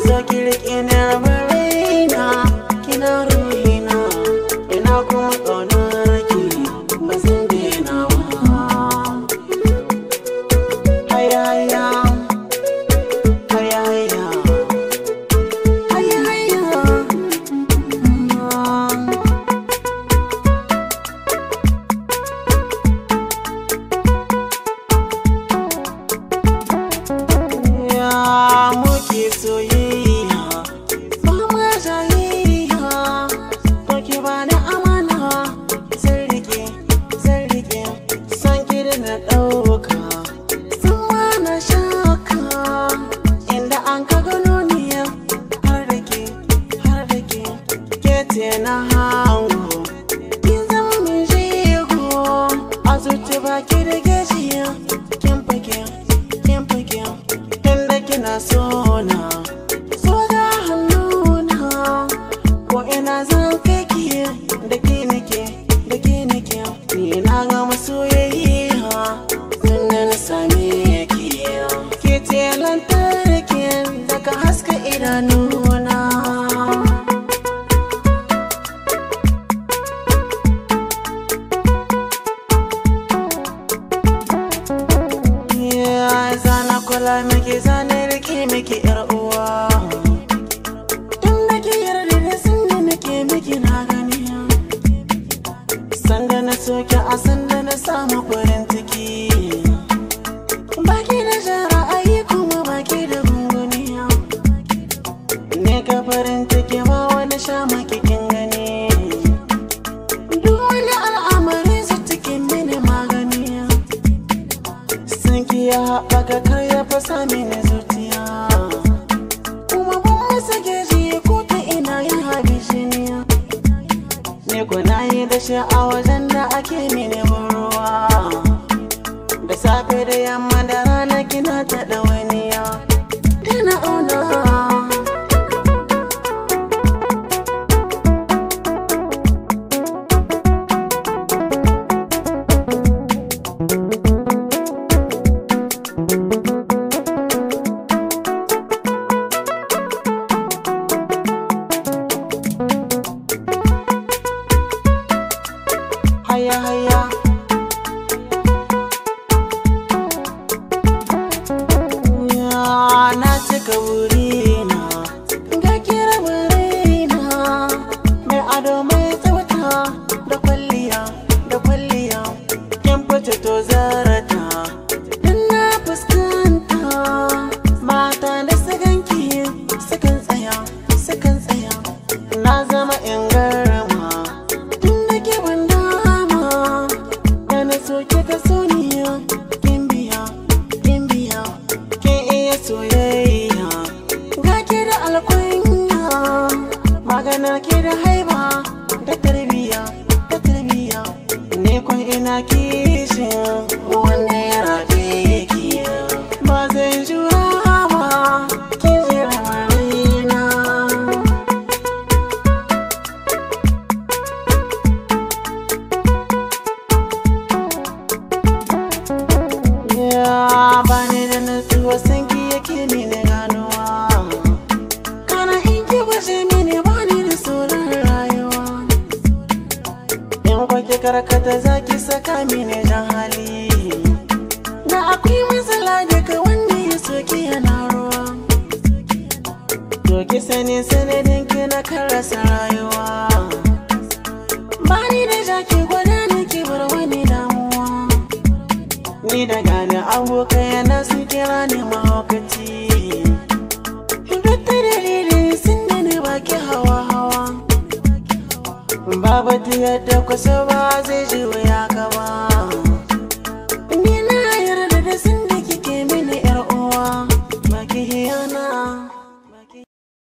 zo ki riƙe ni rabar raina, kina ruhina, ina kuma ƙaunar ki ba zan daina ba. Haya haya, haya haya, haya haya. Muke soyayya ba ma jayayya, to ki bani amana zan rike san ki da na ɗauka san ma na shaka, inda an ka gano ni har da ke ke ce na hango, kin zama mai jego a zuci baki da gajiya, kin fake kina sona so da hannuna, ko ina zan kai ki da ke nake ni na ga masoyayya tunda na same ki, ke ce lantarkin da ka haska idanuna. Zana kula miki zane rike miki yar uwa, tun da ke yarda da sanda nake miki na gani, sanda na soke a sanda na samu farin ciki, baki da jara ayi kuma baki da gunguniya, ne ka farin ciki ma wani sha maki kin gani, duk wani al'amari su cikin mini magani, sanki ya haɓaka kar ya fasa mini zuciya, kuma ban masa geji ko ta ina yin habishiniya, ne ko na yi da shi a wajen da ake mini ruwa, da safe da yamma da rana kina ta ɗawainiya, ina auna. Haya haya, na cika burina ga kira burina, mai ado mai tsafta da kwalliya kin fice to zarata, dan na fuskanta mata da su ganki sukan tsaya na zama in garama, tun da ke banda so kika soniya, kin biya kin iya soyayya, ga ki da alkunya, maganar ki da haiba da tarbiya, ne kun ina kishin wanda ya rabe ki, ba zai jura ba ki jira marina. Bani da nutsuwa sanki yake mini ganuwa, kana in ki baje mini bani da sauran rayuwa, in kwaki karkata zaki saka mini jan hali, na akwai matsala daga wanda ya soki yana ruwa, to ki sani sanadin ki na karasa rayuwa, bani da jaki gwada ni ki bar wani damuwa, ni da gane abokai yana sun kira ni mahaukaci, duk da dalilin sun da ni baki hawa babu ta yadda kusa ba zai ji wuya ka ba.